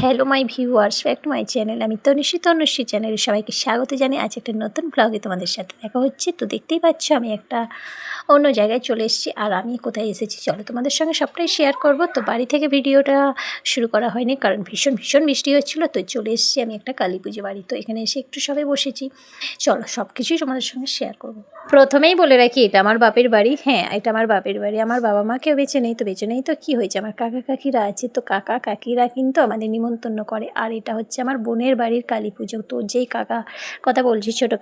Hello my viewers, back to my channel. আমি তনুশ্রী চ্যানেলে সবাইকে স্বাগত জানিয়ে আজ একটা নতুন ব্লগে তোমাদের সাথে দেখা হচ্ছে। তো দেখতেই পাচ্ছ আমি একটা অন্য জায়গায় চলে এসেছি। আর আমি কোথায় এসেছি চলো তোমাদের সঙ্গে সবটাই শেয়ার করব। তো বাড়ি থেকে ভিডিওটা শুরু করা হয়নি কারণ ভীষণ বৃষ্টি হচ্ছিলো। তো চলে এসেছি আমি একটা কালী পুজো বাড়ি। তো এখানে এসে একটু সবে বসেছি, চলো সব কিছুই তোমাদের সঙ্গে শেয়ার করব। প্রথমেই বলে রাখি এটা আমার বাপের বাড়ি। হ্যাঁ, এটা আমার বাপের বাড়ি। আমার বাবা মা কেউ বেঁচে নেই, তো বেঁচে নেই তো কী হয়েছে, আমার কাকা কাকিরা আছে। তো কাকা কাকিরা কিন্তু আমাদের নিমন্ত্রণ করে। আর এটা হচ্ছে আমার বোনের বাড়ির কালী পুজো। তো যেই কাকা কথা বলছি, ছোটো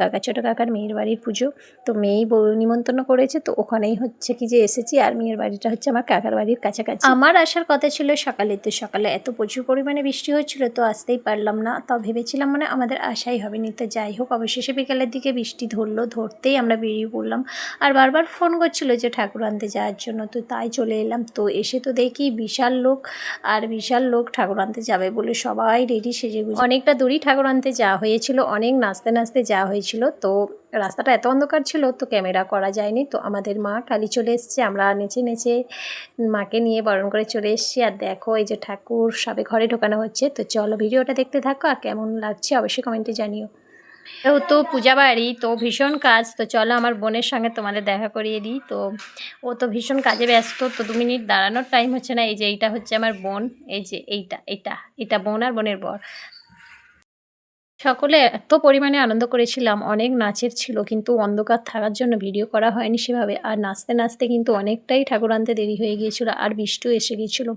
কাকার মেয়ের বাড়ির পুজো। তো মেয়েই নিমন্ত্রণ করেছে, তো ওখানেই হচ্ছে কি যে এসেছি। আর মেয়ের বাড়িটা হচ্ছে আমার কাকার বাড়ির কাছাকাছি। আমার আসার কথা ছিল সকালে, তো সকালে এত প্রচুর পরিমাণে বৃষ্টি হচ্ছিল তো আসতেই পারলাম না। তাও ভেবেছিলাম মানে আমাদের আশাই হবে না। তো যাই হোক, অবশেষে বিকেলের দিকে বৃষ্টি ধরতেই আমরা বেরিয়ে পড়লাম। আর বারবার ফোন করছিল যে ঠাকুর আনতে যাওয়ার জন্য, তো তাই চলে এলাম। তো এসে তো দেখি বিশাল লোক ঠাকুর আনতে যাবে বলে সবাই রেডি সেজেগুজে। অনেকটা দূরই ঠাকুর আনতে যাওয়া হয়েছিল, অনেক নাচতে যাওয়া হয়েছিল। তো রাস্তাটা এত অন্ধকার ছিল তো ক্যামেরা করা যায়নি। তো আমাদের মা কালী চলে এসছে, আমরা নেচে মাকে নিয়ে বরণ করে চলে এসেছি। আর দেখো এই যে ঠাকুর সবে ঘরে ঢোকানো হচ্ছে। তো চলো ভিডিওটা দেখতে থাকো, আর কেমন লাগছে অবশ্যই কমেন্টে জানিও। তো পূজা বাড়ি তো ভীষণ কাজ। তো চলো আমার বোনের সঙ্গে তোমাদের দেখা করিয়ে দিই। তো ও তো ভীষণ কাজে ব্যস্ত, তো 2 মিনিট দাঁড়ানোর টাইম হচ্ছে না। এই যে এইটা হচ্ছে আমার বোন, এই যে এটা বোন আর বোনের বর। সকলে এত পরিমাণে আনন্দ করেছিলাম, অনেক নাচের ছিল, কিন্তু অন্ধকার থাকার জন্য ভিডিও করা হয়নি সেভাবে। আর নাচতে কিন্তু অনেকটাই ঠাকুর আনতে দেরি হয়ে গিয়েছিল, আর বৃষ্টিও এসে গিয়েছিল।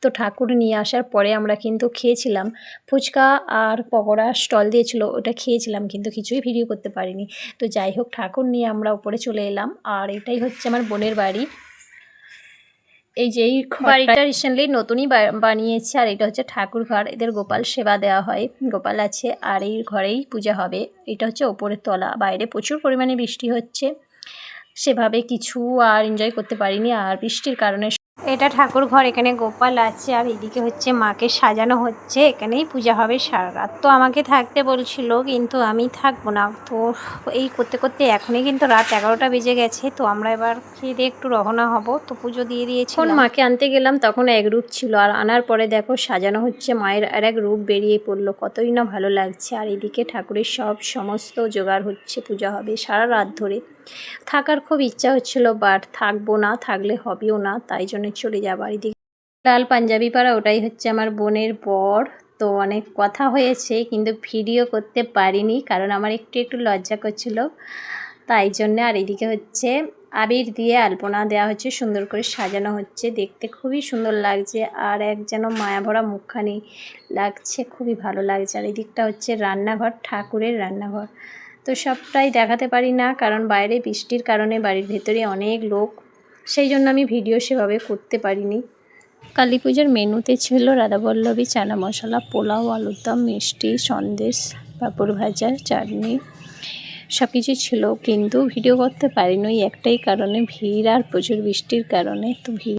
তো ঠাকুর নিয়ে আসার পরে আমরা কিন্তু খেয়েছিলাম ফুচকা আর পকোড়া স্টল দিয়েছিল, ওটা খেয়েছিলাম, কিন্তু কিছুই ভিডিও করতে পারিনি। তো যাই হোক, ঠাকুর নিয়ে আমরা উপরে চলে এলাম। আর এটাই হচ্ছে আমার বোনের বাড়ি। এই যে এই বাড়িটা রিসেন্টলি নতুনই বানিয়েছে। আর এটা হচ্ছে ঠাকুর ঘর, এদের গোপাল সেবা দেওয়া হয়, গোপাল আছে। আর এই ঘরেই পূজা হবে। এটা হচ্ছে ওপরের তলা। বাইরে প্রচুর পরিমাণে বৃষ্টি হচ্ছে, সেভাবে কিছু আর এনজয় করতে পারিনি আর বৃষ্টির কারণে। এটা ঠাকুর ঘর, এখানে গোপাল আছে। আর এদিকে হচ্ছে মাকে সাজানো হচ্ছে, এখানেই পূজা হবে সারা রাত। তো আমাকে থাকতে বলছিল, কিন্তু আমি থাকবো না। তো এই করতে এখনই কিন্তু রাত 11টা বেজে গেছে। তো আমরা এবার খেয়ে দিয়ে একটু রওনা হব। তো পুজো দিয়ে দিয়েছি। মাকে আনতে গেলাম তখন এক রূপ ছিল, আর আনার পরে দেখো সাজানো হচ্ছে, মায়ের আর এক রূপ বেরিয়ে পড়লো, কতই না ভালো লাগছে। আর এদিকে ঠাকুরের সমস্ত জোগাড় হচ্ছে, পূজা হবে সারা রাত ধরে। থাকার খুব ইচ্ছা হচ্ছিল, বাট থাকবো না, থাকলে হবেও না, তাই জন্য চলে যাবো। আর এদিকে লাল পাঞ্জাবি পরা ওটাই হচ্ছে আমার বোনের বর। তো অনেক কথা হয়েছে, কিন্তু ভিডিও করতে পারিনি কারণ আমার একটু লজ্জা করছিল, তাই জন্যে। আর এদিকে হচ্ছে আবির দিয়ে আলপনা দেওয়া হচ্ছে, সুন্দর করে সাজানো হচ্ছে, দেখতে খুবই সুন্দর লাগছে। আর এক যেন মায়াভরা মুখখানি লাগছে, খুবই ভালো লাগছে। আর এদিকটা হচ্ছে রান্নাঘর, ঠাকুরের রান্নাঘর। তো সবটাই দেখাতে পারি না কারণ বাইরে বৃষ্টির কারণে বাড়ির ভেতরে অনেক লোক, সেই জন্য আমি ভিডিও সেভাবে করতে পারিনি। কালী পুজোর মেনুতে ছিল রাধাবল্লভী, চানা মশলা, পোলাও, আলুর দম, মিষ্টি, সন্দেশ, পাঁপড় ভাজা, চাটনি, সব কিছু ছিল, কিন্তু ভিডিও করতে পারিনি ওই একটাই কারণে, ভিড় আর প্রচুর বৃষ্টির কারণে। তো ভিড়